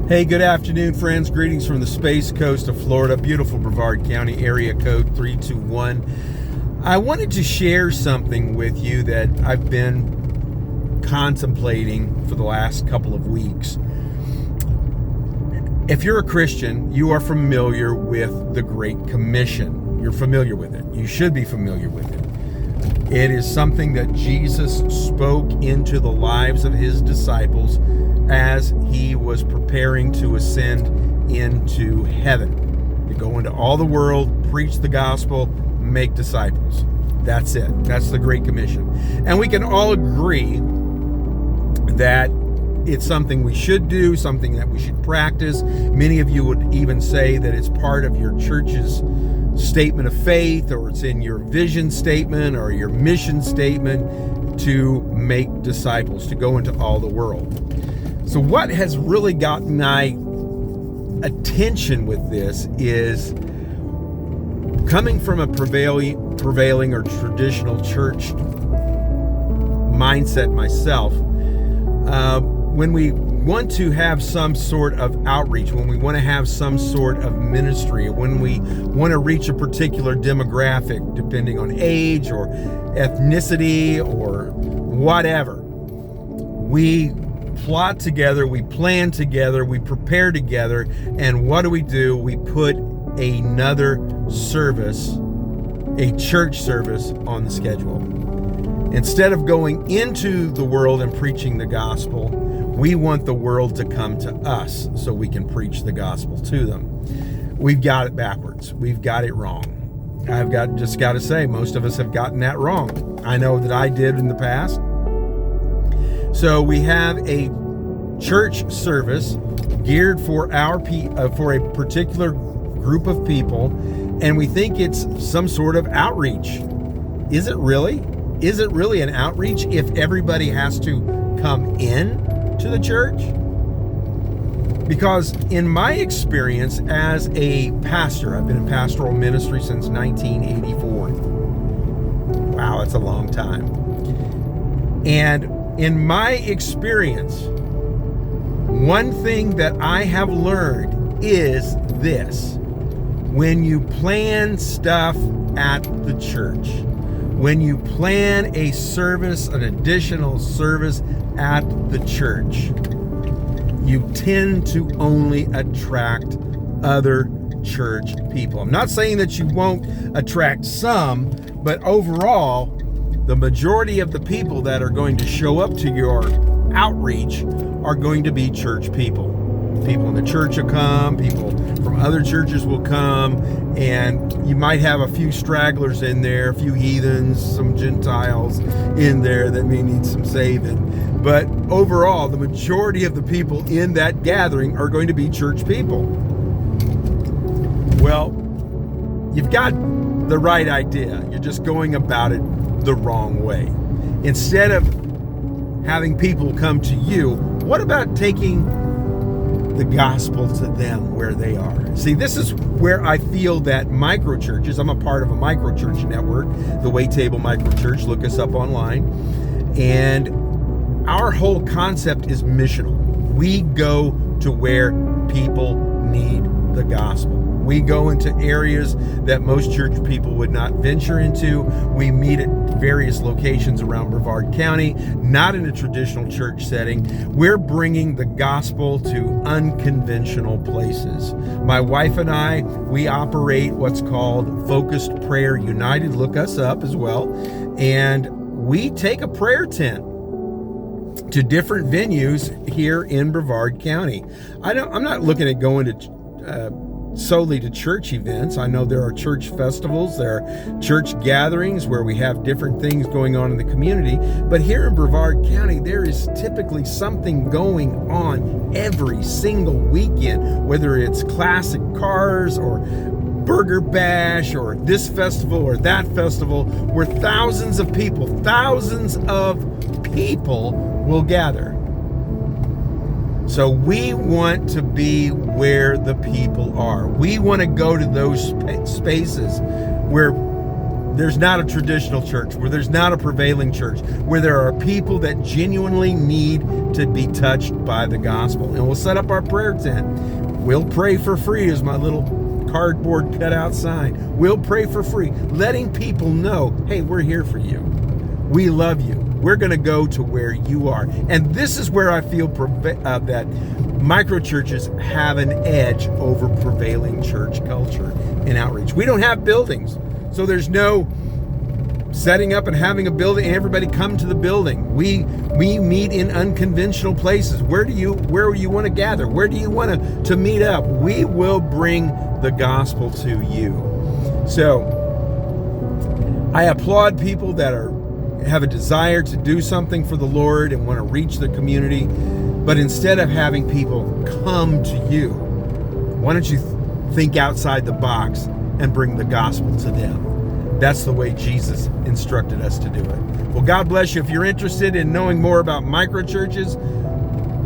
Hey, good afternoon, friends. Greetings from the Space Coast of Florida, beautiful Brevard County, area code 321. I wanted to share something with you that I've been contemplating for the last couple of weeks. If you're a Christian, you are familiar with the Great Commission. You're familiar with it. You should be familiar with it. It is something that Jesus spoke into the lives of his disciples as he was preparing to ascend into heaven, to go into all the world, preach the gospel, make disciples. That's it. That's the Great Commission. And we can all agree that it's something we should do, something that we should practice. Many of you would even say that it's part of your church's statement of faith, or it's in your vision statement or your mission statement to make disciples, to go into all the world. So what has really gotten my attention with this is coming from a prevailing or traditional church mindset myself. When we want to have some sort of outreach, when we want to have some sort of ministry, when we want to reach a particular demographic, depending on age or ethnicity or whatever, we plot together, we plan together, we prepare together, and what do? We put another service, a church service, on the schedule. Instead of going into the world and preaching the gospel, we want the world to come to us so we can preach the gospel to them. We've got it backwards. We've got it wrong. I've just got to say, most of us have gotten that wrong. I know that I did in the past. So we have a church service geared for for a particular group of people, and we think it's some sort of outreach. Is it really? Is it really an outreach if everybody has to come in to the church? Because in my experience as a pastor, I've been in pastoral ministry since 1984. Wow, that's a long time. And in my experience, one thing that I have learned is this: when you plan stuff at the church, when you plan a service, an additional service at the church, you tend to only attract other church people. I'm not saying that you won't attract some, but overall, the majority of the people that are going to show up to your outreach are going to be church people. People in the church will come, people from other churches will come, and you might have a few stragglers in there, a few heathens, some Gentiles in there that may need some saving. But overall, the majority of the people in that gathering are going to be church people. Well, you've got the right idea. You're just going about it the wrong way. Instead of having people come to you, what about taking the gospel to them where they are? See, this is where I feel that microchurches, I'm a part of a microchurch network, the Waytable Microchurch, look us up online, and our whole concept is missional. We go to where people need the gospel. We go into areas that most church people would not venture into. We meet at various locations around Brevard County, not in a traditional church setting. We're bringing the gospel to unconventional places. My wife and I, we operate what's called Focused Prayer United. Look us up as well. And we take a prayer tent to different venues here in Brevard County. I'm not looking at going to solely to church events. I know there are church festivals, there are church gatherings where we have different things going on in the community, but here in Brevard County, there is typically something going on every single weekend, whether it's classic cars or Burger Bash or this festival or that festival, where thousands of people will gather. So we want to be where the people are. We want to go to those spaces where there's not a traditional church, where there's not a prevailing church, where there are people that genuinely need to be touched by the gospel. And we'll set up our prayer tent. We'll pray for free, as my little cardboard cutout sign. We'll pray for free, letting people know, hey, we're here for you. We love you. We're going to go to where you are. And this is where I feel that microchurches have an edge over prevailing church culture and outreach. We don't have buildings, so there's no setting up and having a building and everybody come to the building. We meet in unconventional places. Where you want to gather? Where do you want to meet up? We will bring the gospel to you. So I applaud people that have a desire to do something for the Lord and want to reach the community. But instead of having people come to you, why don't you think outside the box and bring the gospel to them? That's the way Jesus instructed us to do it. Well, God bless you. If you're interested in knowing more about microchurches,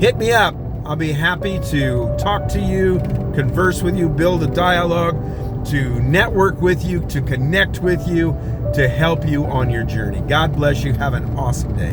hit me up. I'll be happy to talk to you, converse with you, build a dialogue, to network with you, to connect with you, to help you on your journey. God bless you. Have an awesome day.